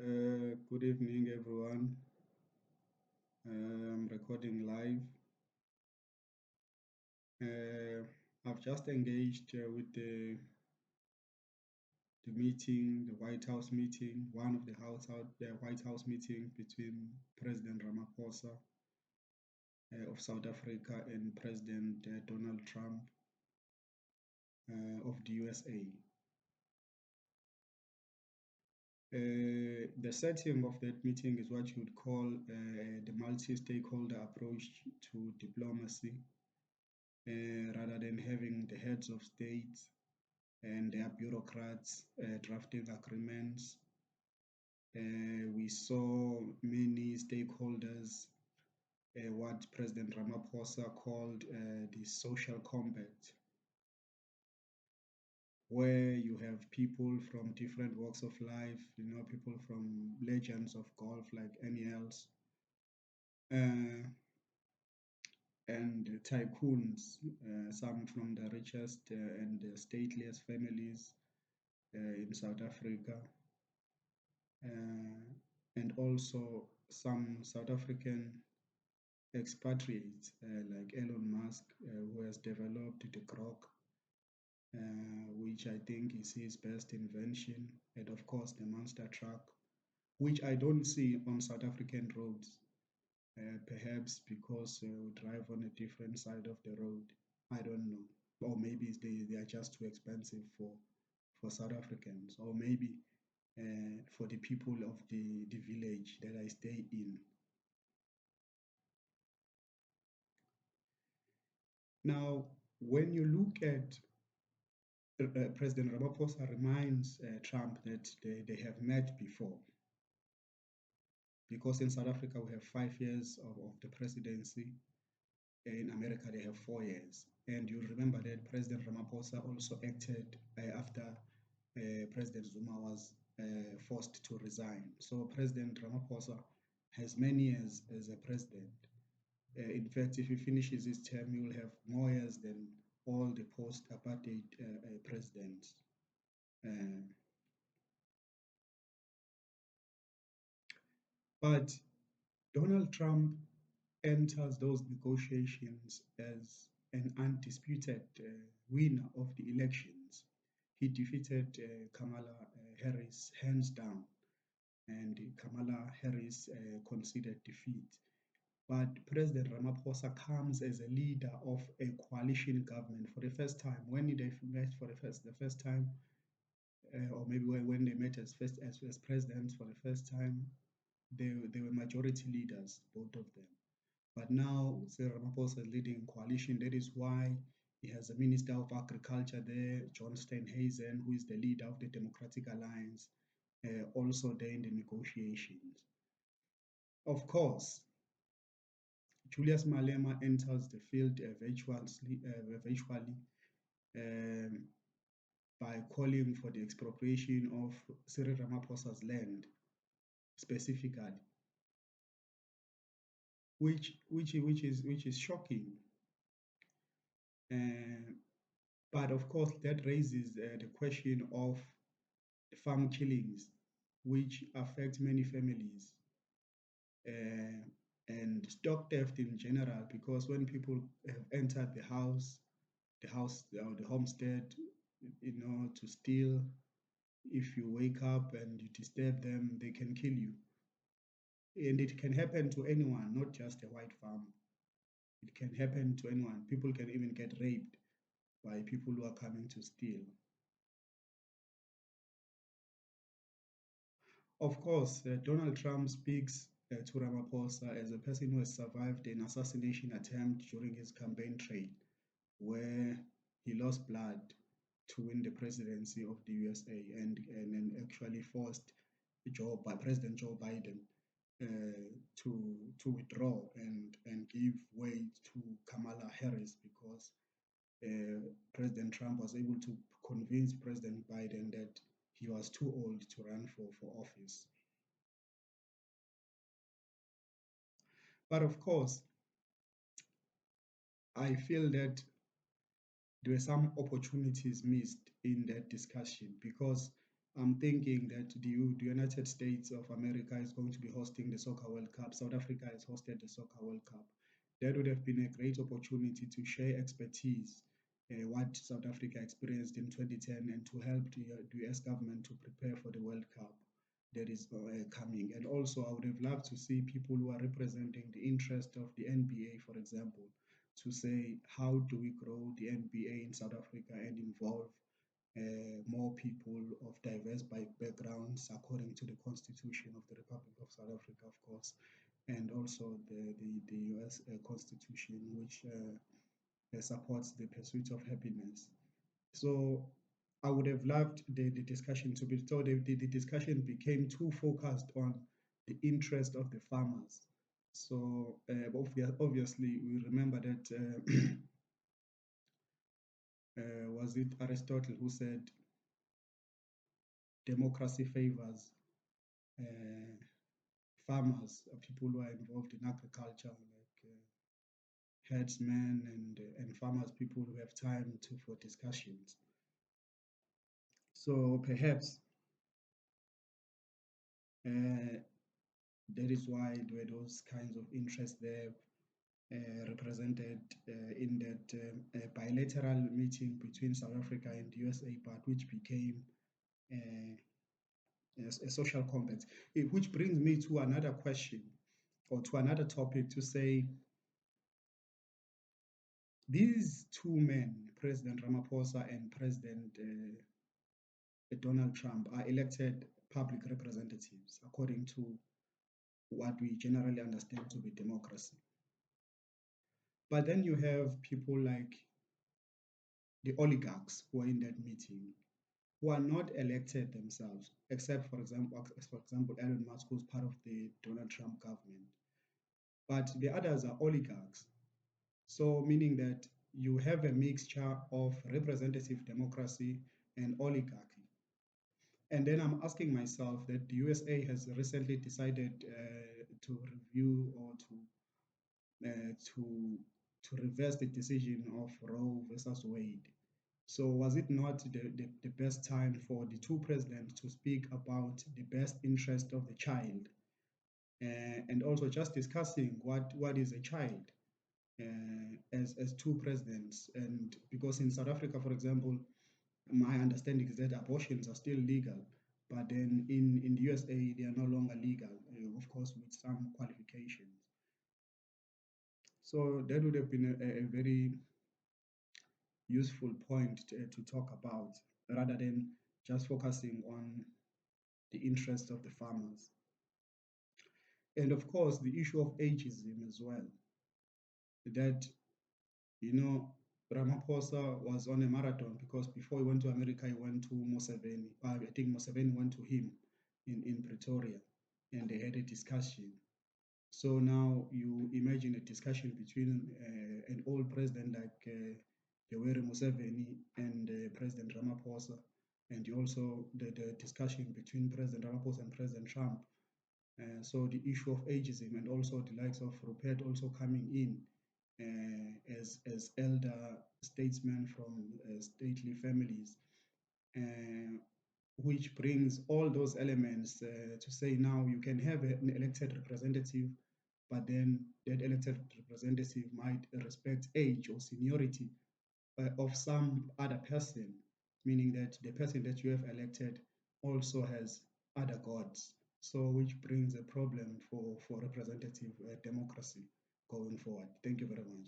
Good evening, everyone. I'm recording live. Uh, I've just engaged with the meeting, the White House meeting, one of the White House meeting between President Ramaphosa of South Africa and President Donald Trump of the USA. The setting of that meeting is what you would call the multi-stakeholder approach to diplomacy, rather than having the heads of states and their bureaucrats drafting agreements. We saw many stakeholders, what President Ramaphosa called the social compact, where you have people from different walks of life, people from legends of golf like NELs, uh, and tycoons, some from the richest and the stateliest families in South Africa, uh, and also some South African expatriates like Elon Musk, who has developed the Grok, which I think is his best invention, and of course the monster truck, which I don't see on South African roads, perhaps because we drive on a different side of the road. I don't know. Or maybe they are just too expensive for South Africans, or maybe for the people of the village that I stay in. Now, when you look at President Ramaphosa reminds Trump that they have met before, because in South Africa we have 5 years of the presidency. In America they have 4 years. And you remember that President Ramaphosa also acted after President Zuma was forced to resign. So President Ramaphosa has many years as a president. In fact, if he finishes his term, he will have more years than all the post-apartheid presidents. Uh, but Donald Trump enters those negotiations as an undisputed winner of the elections. He defeated Kamala Harris hands down, and Kamala Harris conceded defeat. But President Ramaphosa comes as a leader of a coalition government for the first time. When they met for the first time, or maybe when they met as presidents for the first time, they were majority leaders, both of them. But now Cyril Ramaphosa is leading coalition. That is why he has a Minister of Agriculture there, John Steenhuisen, who is the leader of the Democratic Alliance, also there in the negotiations. Of course, Julius Malema enters the field virtually um, by calling for the expropriation of Cyril Ramaphosa's land, specifically, which is shocking. Uh, but of course, that raises the question of farm killings, which affect many families, uh, and stock theft in general, because when people have entered the homestead, to steal, if you wake up and you disturb them, they can kill you. And it can happen to anyone, not just a white farmer. It can happen to anyone. People can even get raped by people who are coming to steal. Of course, Donald Trump speaks to Ramaphosa as a person who has survived an assassination attempt during his campaign trail, where he lost blood to win the presidency of the USA, and actually forced President Joe Biden to withdraw and give way to Kamala Harris, because President Trump was able to convince President Biden that he was too old to run for office. But of course, I feel that there were some opportunities missed in that discussion, because I'm thinking that the United States of America is going to be hosting the Soccer World Cup. South Africa has hosted the Soccer World Cup. That would have been a great opportunity to share expertise, what South Africa experienced in 2010, and to help the US government to prepare for the World Cup that is coming. And also, I would have loved to see people who are representing the interest of the NBA, for example, to say, how do we grow the NBA in South Africa and involve more people of diverse backgrounds according to the Constitution of the Republic of South Africa, of course, and also the US Constitution, which supports the pursuit of happiness. So I would have loved the discussion to be so the discussion became too focused on the interest of the farmers. So obviously, we remember that was it Aristotle who said democracy favors uh, farmers, people who are involved in agriculture, like herdsmen and farmers, people who have time to for discussions. So perhaps uh, that is why there were those kinds of interests there represented in that bilateral meeting between South Africa and USA, but which became uh, a social compact. Which brings me to another question or to another topic to say these two men, President Ramaphosa and President Donald Trump, are elected public representatives according to what we generally understand to be democracy. But then you have people like the oligarchs who are in that meeting who are not elected themselves, except for example, Elon Musk, who's part of the Donald Trump government. But the others are oligarchs. So meaning that you have a mixture of representative democracy and oligarchy. And then I'm asking myself that the USA has recently decided to review or uh, to to reverse the decision of Roe versus Wade. So was it not the best time for the two presidents to speak about the best interest of the child and also just discussing what is a child as two presidents? And because in South Africa, for example, my understanding is that abortions are still legal, but then in the USA, they are no longer legal, of course, with some qualifications. So that would have been a very useful point to talk about rather than just focusing on the interests of the farmers. And of course, the issue of ageism as well, that, you know, Ramaphosa was on a marathon because before he went to America, he went to Museveni. I think Museveni went to him in Pretoria and they had a discussion. So now you imagine a discussion between an old president like Yoweri Museveni and President Ramaphosa, and also the discussion between President Ramaphosa and President Trump. So the issue of ageism and also the likes of Rupert also coming in as elder statesmen from stately families, uh, which brings all those elements to say now you can have an elected representative, but then that elected representative might respect age or seniority of some other person, meaning that the person that you have elected also has other gods. So, which brings a problem for representative democracy going forward. Thank you very much.